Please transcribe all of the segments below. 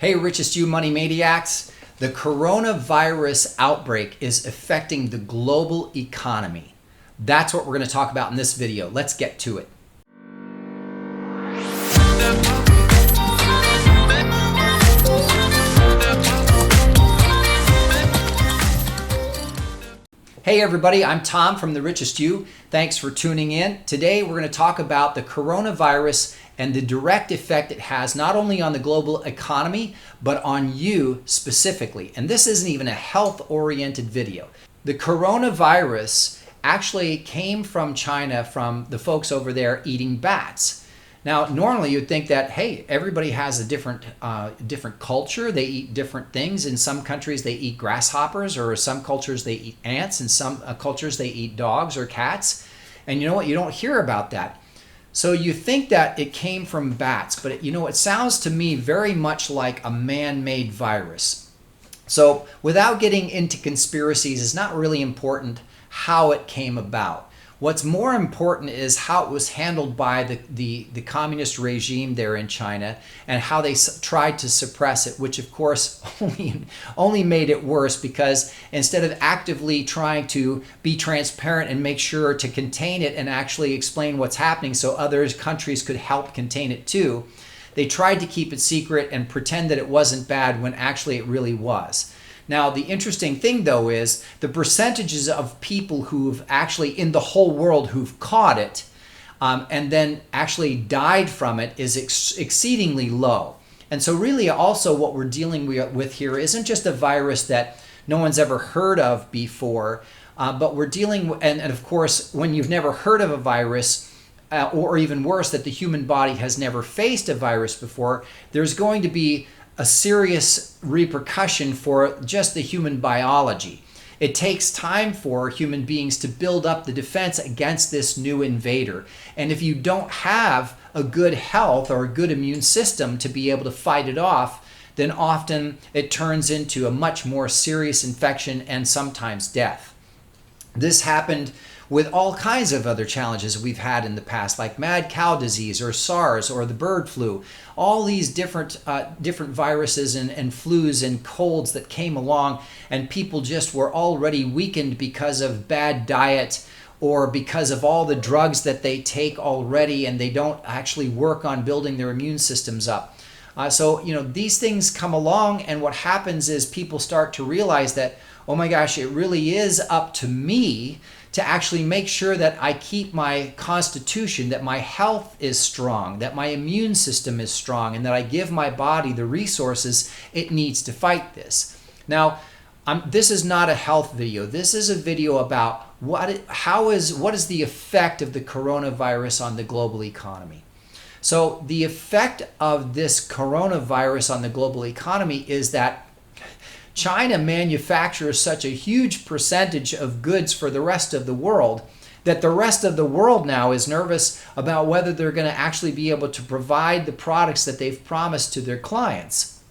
Hey, richest you money maniacs. The coronavirus outbreak is affecting the global economy. That's what we're going to talk about in this video. Let's get to it. Hey everybody, I'm Tom from The Richest You. Thanks for tuning in. Today we're going to talk about the coronavirus and the direct effect it has not only on the global economy, but on you specifically. And this isn't even a health-oriented video. The coronavirus actually came from China, from the folks over there eating bats. Now, normally you'd think that, hey, everybody has a different culture. They eat different things. In some countries, they eat grasshoppers, or some cultures, they eat ants. In some cultures, they eat dogs or cats. And you know what? You don't hear about that. So you think that it came from bats, but it sounds to me very much like a man-made virus. So without getting into conspiracies, it's not really important how it came about. What's more important is how it was handled by the communist regime there in China, and how they tried to suppress it, which of course only made it worse, because instead of actively trying to be transparent and make sure to contain it and actually explain what's happening so other countries could help contain it too, they tried to keep it secret and pretend that it wasn't bad when actually it really was. Now, the interesting thing, though, is the percentages of people who've actually, in the whole world, who've caught it and then actually died from it is exceedingly low. And so really also what we're dealing with here isn't just a virus that no one's ever heard of before, but we're dealing with, and of course, when you've never heard of a virus, or even worse, that the human body has never faced a virus before, there's going to be a serious repercussion for just the human biology. It takes time for human beings to build up the defense against this new invader. And if you don't have a good health or a good immune system to be able to fight it off, then often it turns into a much more serious infection and sometimes death. This happened with all kinds of other challenges we've had in the past, like mad cow disease or SARS or the bird flu. All these different viruses and flus and colds that came along, and people just were already weakened because of bad diet or because of all the drugs that they take already, and they don't actually work on building their immune systems up. So these things come along, and what happens is people start to realize that, oh my gosh, it really is up to me to actually make sure that I keep my constitution, that my health is strong, that my immune system is strong, and that I give my body the resources it needs to fight this. Now, this is not a health video. This is a video about what is the effect of the coronavirus on the global economy. So the effect of this coronavirus on the global economy is that China manufactures such a huge percentage of goods for the rest of the world that the rest of the world now is nervous about whether they're going to actually be able to provide the products that they've promised to their clients.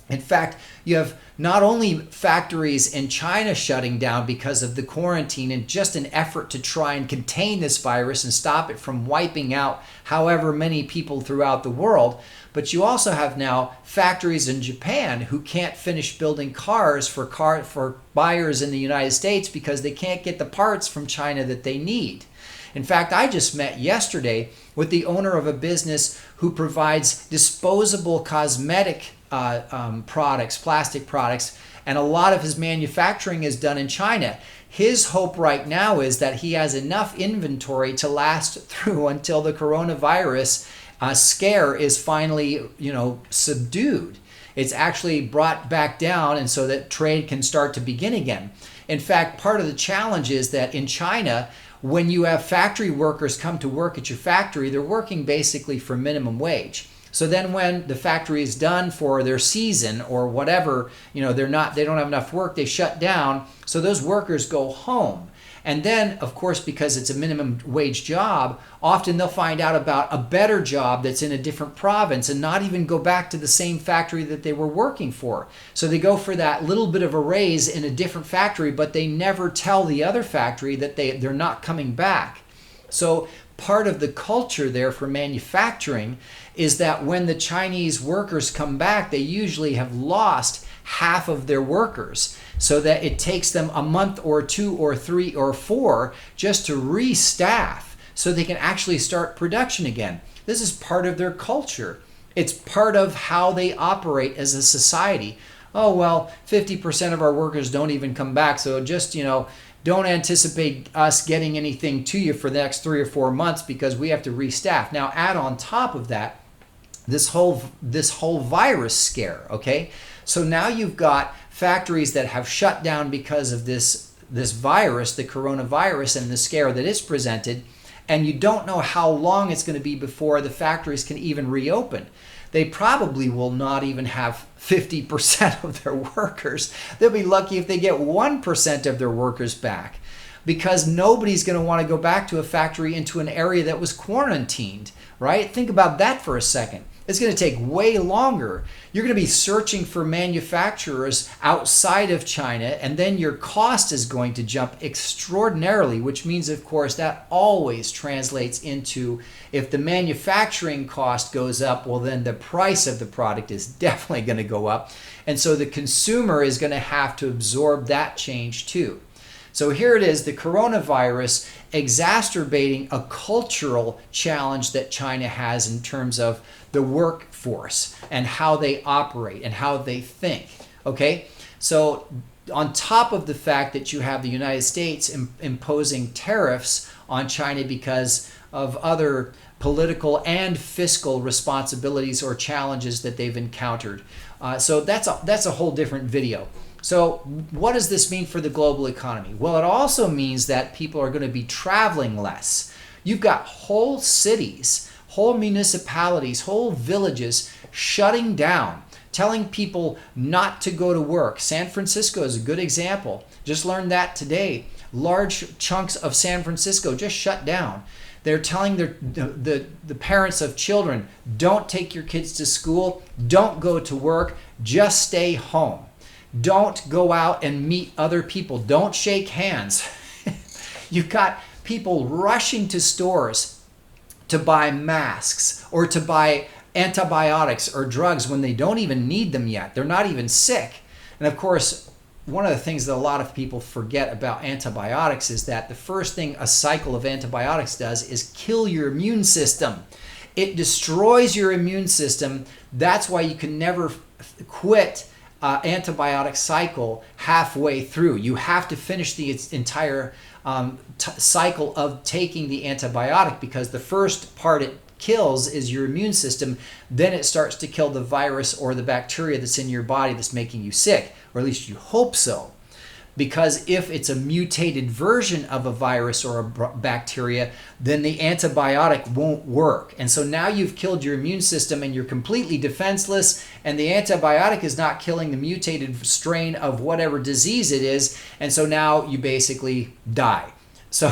In fact, you have not only factories in China shutting down because of the quarantine and just an effort to try and contain this virus and stop it from wiping out however many people throughout the world, but you also have now factories in Japan who can't finish building cars for buyers in the United States because they can't get the parts from China that they need. In fact, I just met yesterday with the owner of a business who provides disposable cosmetic products, plastic products, and a lot of his manufacturing is done in China. His hope right now is that he has enough inventory to last through until the coronavirus scare is finally, subdued. It's actually brought back down, and so that trade can start to begin again. In fact, part of the challenge is that in China, when you have factory workers come to work at your factory, they're working basically for minimum wage. So then when the factory is done for their season or whatever, they don't have enough work, they shut down. So those workers go home. And then, of course, because it's a minimum wage job, often they'll find out about a better job that's in a different province and not even go back to the same factory that they were working for. So they go for that little bit of a raise in a different factory, but they never tell the other factory that they're not coming back. So part of the culture there for manufacturing is that when the Chinese workers come back, they usually have lost half of their workers, so that it takes them a month or 2 or 3 or 4 just to restaff so they can actually start production again. This is part of their culture. It's part of how they operate as a society. Oh, well, 50% of our workers don't even come back, so just, don't anticipate us getting anything to you for the next 3 or 4 months because we have to restaff. Now, add on top of that this whole virus scare, okay? So now you've got factories that have shut down because of this virus, the coronavirus, and the scare that it's presented, and you don't know how long it's going to be before the factories can even reopen. They probably will not even have 50% of their workers. They'll be lucky if they get 1% of their workers back, because nobody's going to want to go back to a factory into an area that was quarantined, right? Think about that for a second. It's going to take way longer. You're going to be searching for manufacturers outside of China, and then your cost is going to jump extraordinarily, which means, of course, that always translates into, if the manufacturing cost goes up, well, then the price of the product is definitely going to go up. And so the consumer is going to have to absorb that change too. So here it is, the coronavirus exacerbating a cultural challenge that China has in terms of the workforce and how they operate and how they think, okay? So on top of the fact that you have the United States imposing tariffs on China because of other political and fiscal responsibilities or challenges that they've encountered. So that's a whole different video. So what does this mean for the global economy? Well, it also means that people are going to be traveling less. You've got whole cities, whole municipalities, whole villages shutting down, telling people not to go to work. San Francisco is a good example. Just learned that today. Large chunks of San Francisco just shut down. They're telling the parents of children, don't take your kids to school, don't go to work, just stay home. Don't go out and meet other people. Don't shake hands. You've got people rushing to stores to buy masks or to buy antibiotics or drugs when they don't even need them yet. They're not even sick. And of course, one of the things that a lot of people forget about antibiotics is that the first thing a cycle of antibiotics does is kill your immune system. It destroys your immune system. That's why you can never quit antibiotic cycle halfway through. You have to finish the entire cycle of taking the antibiotic, because the first part it kills is your immune system. Then it starts to kill the virus or the bacteria that's in your body that's making you sick, or at least you hope so. Because if it's a mutated version of a virus or a bacteria, then the antibiotic won't work. And so now you've killed your immune system and you're completely defenseless, and the antibiotic is not killing the mutated strain of whatever disease it is, and so now you basically die. So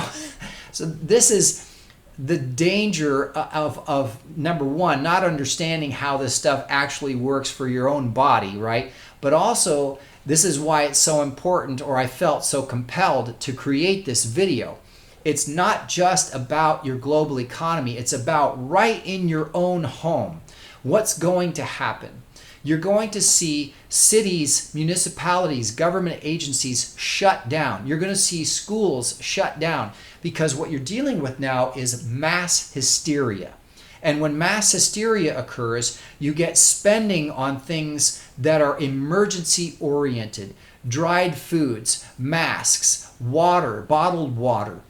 this is the danger of number one, not understanding how this stuff actually works for your own body, right? But also, this is why it's so important, or I felt so compelled to create this video. It's not just about your global economy. It's about right in your own home. What's going to happen? You're going to see cities, municipalities, government agencies shut down. You're going to see schools shut down, because what you're dealing with now is mass hysteria. And when mass hysteria occurs, you get spending on things that are emergency oriented. Dried foods, masks, water, bottled water.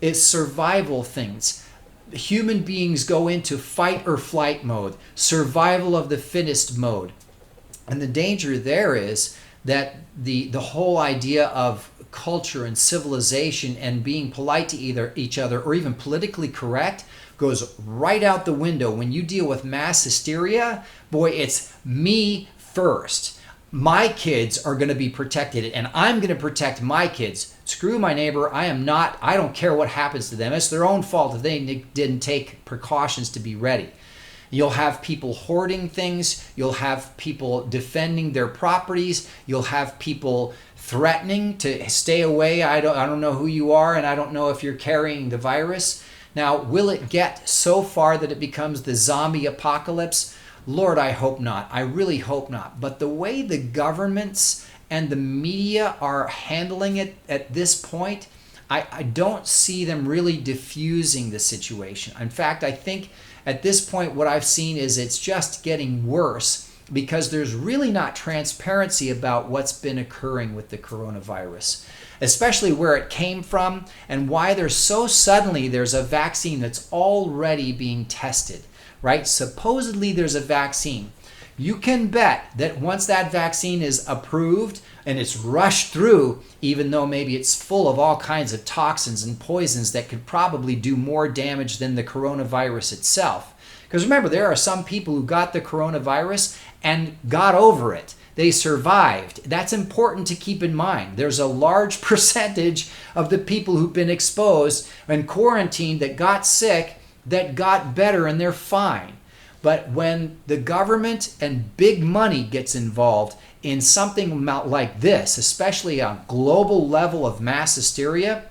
It's survival things. Human beings go into fight or flight mode, survival of the fittest mode. And the danger there is that the whole idea of culture and civilization and being polite to each other, or even politically correct, goes right out the window. When you deal with mass hysteria, boy, it's me first. My kids are going to be protected, and I'm going to protect my kids. Screw my neighbor. I don't care what happens to them. It's their own fault if they didn't take precautions to be ready. You'll have people hoarding things. You'll have people defending their properties. You'll have people threatening to stay away. I don't know who you are, and I don't know if you're carrying the virus. Now, will it get so far that it becomes the zombie apocalypse? Lord, I hope not. I really hope not. But the way the governments and the media are handling it at this point, I don't see them really diffusing the situation. In fact, I think at this point what I've seen is it's just getting worse because there's really not transparency about what's been occurring with the coronavirus, especially where it came from and why there's a vaccine that's already being tested, right? Supposedly there's a vaccine. You can bet that once that vaccine is approved and it's rushed through, even though maybe it's full of all kinds of toxins and poisons that could probably do more damage than the coronavirus itself. Because remember, there are some people who got the coronavirus and got over it. They survived. That's important to keep in mind. There's a large percentage of the people who've been exposed and quarantined that got sick that got better and they're fine. But when the government and big money gets involved in something like this, especially on a global level of mass hysteria,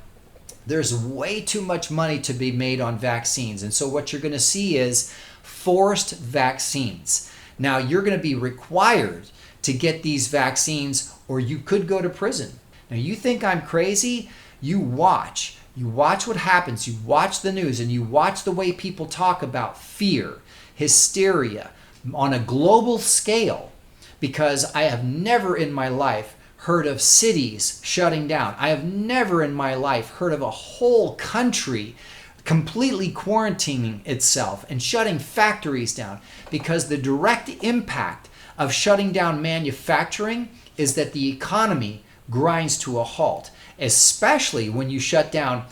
there's way too much money to be made on vaccines. And so what you're going to see is forced vaccines. Now, you're going to be required to get these vaccines or you could go to prison. Now, you think I'm crazy? You watch. You watch what happens. You watch the news and you watch the way people talk about fear, hysteria on a global scale, because I have never in my life heard of cities shutting down. I have never in my life heard of a whole country completely quarantining itself and shutting factories down, because the direct impact of shutting down manufacturing is that the economy grinds to a halt, especially when you shut down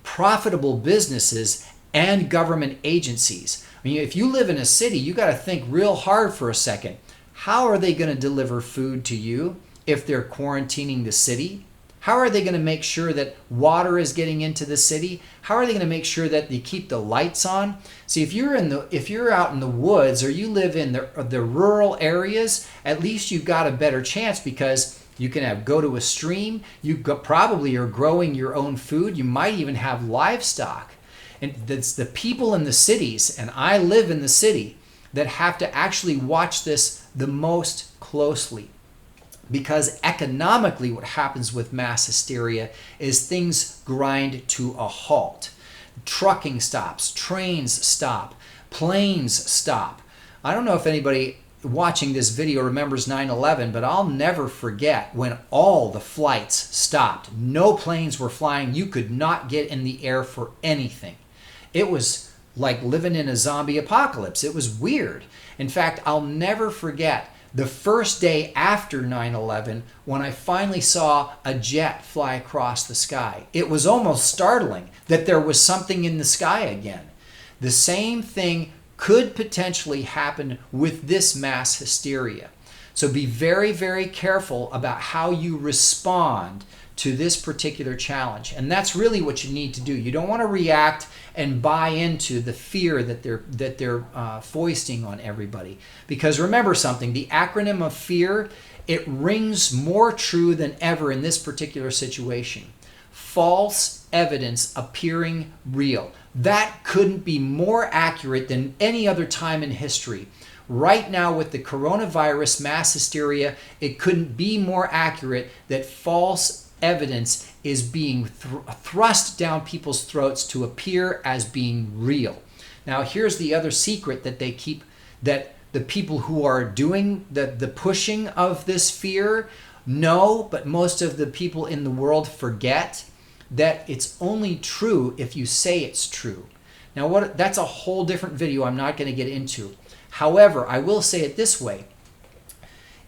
profitable businesses and government agencies. I mean, if you live in a city, you got to think real hard for a second. How are they going to deliver food to you if they're quarantining the city? How are they going to make sure that water is getting into the city? How are they going to make sure that they keep the lights on? See, if you're out in the woods or you live in the rural areas, at least you've got a better chance because you can go to a stream. You probably are growing your own food. You might even have livestock. And it's the people in the cities, and I live in the city, that have to actually watch this the most closely. Because economically what happens with mass hysteria is things grind to a halt. Trucking stops, trains stop, planes stop. I don't know if anybody watching this video remembers 9/11, but I'll never forget when all the flights stopped. No planes were flying. You could not get in the air for anything. It was like living in a zombie apocalypse. It was weird. In fact, I'll never forget the first day after 9/11 when I finally saw a jet fly across the sky. It was almost startling that there was something in the sky again. The same thing could potentially happen with this mass hysteria. So be very, very careful about how you respond to this particular challenge. And that's really what you need to do. You don't want to react and buy into the fear that they're foisting on everybody. Because remember something, the acronym of fear, it rings more true than ever in this particular situation. False evidence appearing real. That couldn't be more accurate than any other time in history. Right now with the coronavirus mass hysteria, it couldn't be more accurate that false evidence is being thrust down people's throats to appear as being real. Now here's the other secret that they keep, that the people who are doing the pushing of this fear know, but most of the people in the world forget, that it's only true if you say it's true. Now that's a whole different video I'm not going to get into. However, I will say it this way.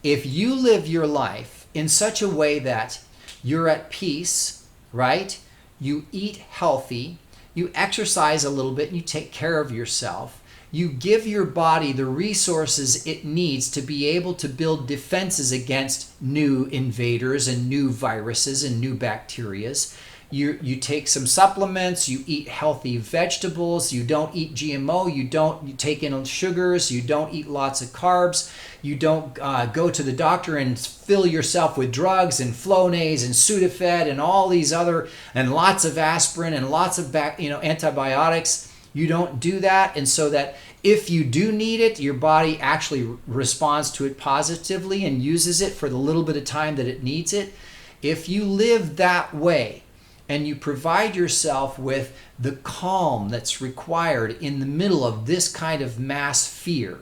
If you live your life in such a way that you're at peace, right? You eat healthy, you exercise a little bit, and you take care of yourself. You give your body the resources it needs to be able to build defenses against new invaders and new viruses and new bacterias. you take some supplements, you eat healthy vegetables, you don't eat GMO, you take in sugars, you don't eat lots of carbs, you don't go to the doctor and fill yourself with drugs and Flonase and Sudafed and all these other, and lots of aspirin and lots of antibiotics. You don't do that, and so that if you do need it, your body actually responds to it positively and uses it for the little bit of time that it needs it. If you live that way, and you provide yourself with the calm that's required in the middle of this kind of mass fear,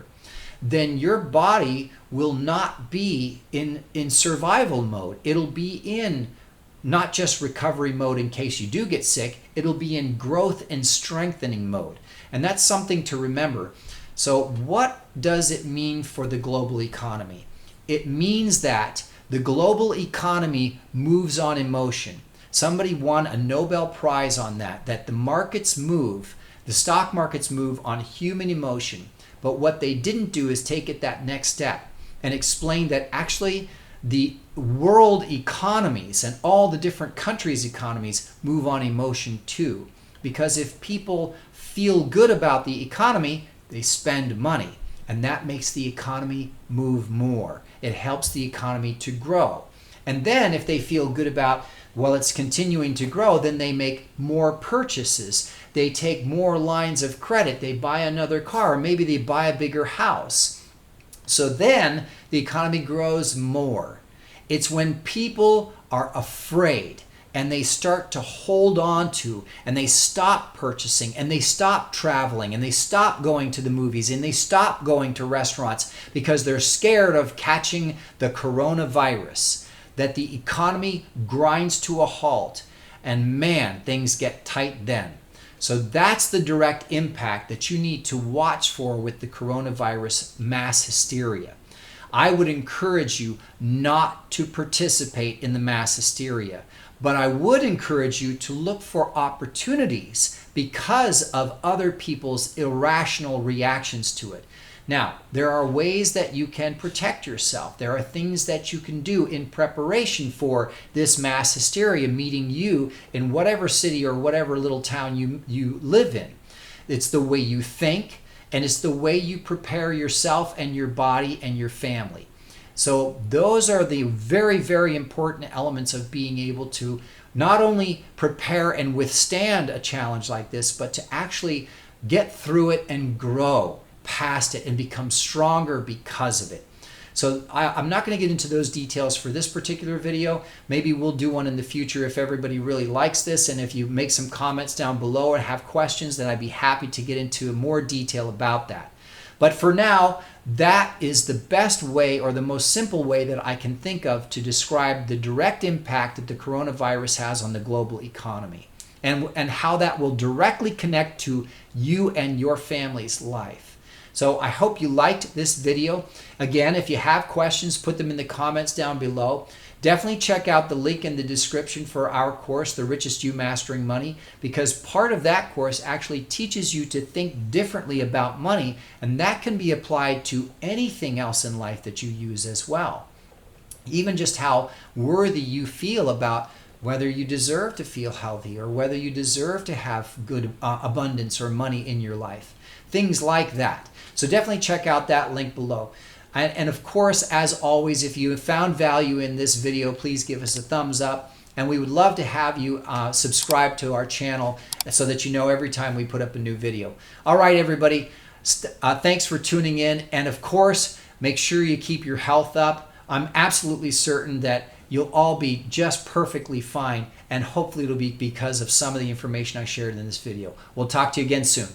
then your body will not be in survival mode. It'll be in not just recovery mode in case you do get sick, it'll be in growth and strengthening mode. And that's something to remember. So what does it mean for the global economy? It means that the global economy moves on emotion. Somebody won a Nobel Prize on that the markets move, the stock markets move on human emotion. But what they didn't do is take it that next step and explain that actually the world economies and all the different countries' economies move on emotion too. Because if people feel good about the economy, they spend money, and that makes the economy move more. It helps the economy to grow. And then if they feel good about, well, it's continuing to grow, then they make more purchases. They take more lines of credit. They buy another car, or maybe they buy a bigger house. So then the economy grows more. It's when people are afraid and they start to hold on to, and they stop purchasing, and they stop traveling, and they stop going to the movies, and they stop going to restaurants because they're scared of catching the coronavirus, that the economy grinds to a halt, and man, things get tight then. So that's the direct impact that you need to watch for with the coronavirus mass hysteria. I would encourage you not to participate in the mass hysteria, but I would encourage you to look for opportunities because of other people's irrational reactions to it. Now, there are ways that you can protect yourself. There are things that you can do in preparation for this mass hysteria meeting you in whatever city or whatever little town you live in. It's the way you think, and it's the way you prepare yourself and your body and your family. So those are the very, very important elements of being able to not only prepare and withstand a challenge like this, but to actually get through it and grow past it and become stronger because of it. So I'm not going to get into those details for this particular video. Maybe we'll do one in the future if everybody really likes this, and if you make some comments down below or have questions, then I'd be happy to get into more detail about that. But for now, that is the best way, or the most simple way that I can think of to describe the direct impact that the coronavirus has on the global economy, and how that will directly connect to you and your family's life. So I hope you liked this video. Again, if you have questions, put them in the comments down below. Definitely check out the link in the description for our course, The Richest You Mastering Money, because part of that course actually teaches you to think differently about money, and that can be applied to anything else in life that you use as well. Even just how worthy you feel about whether you deserve to feel healthy or whether you deserve to have good abundance or money in your life. Things like that. So definitely check out that link below. And of course, as always, if you found value in this video, please give us a thumbs up. And we would love to have you subscribe to our channel so that you know every time we put up a new video. All right, everybody. Thanks for tuning in. And of course, make sure you keep your health up. I'm absolutely certain that you'll all be just perfectly fine. And hopefully it'll be because of some of the information I shared in this video. We'll talk to you again soon.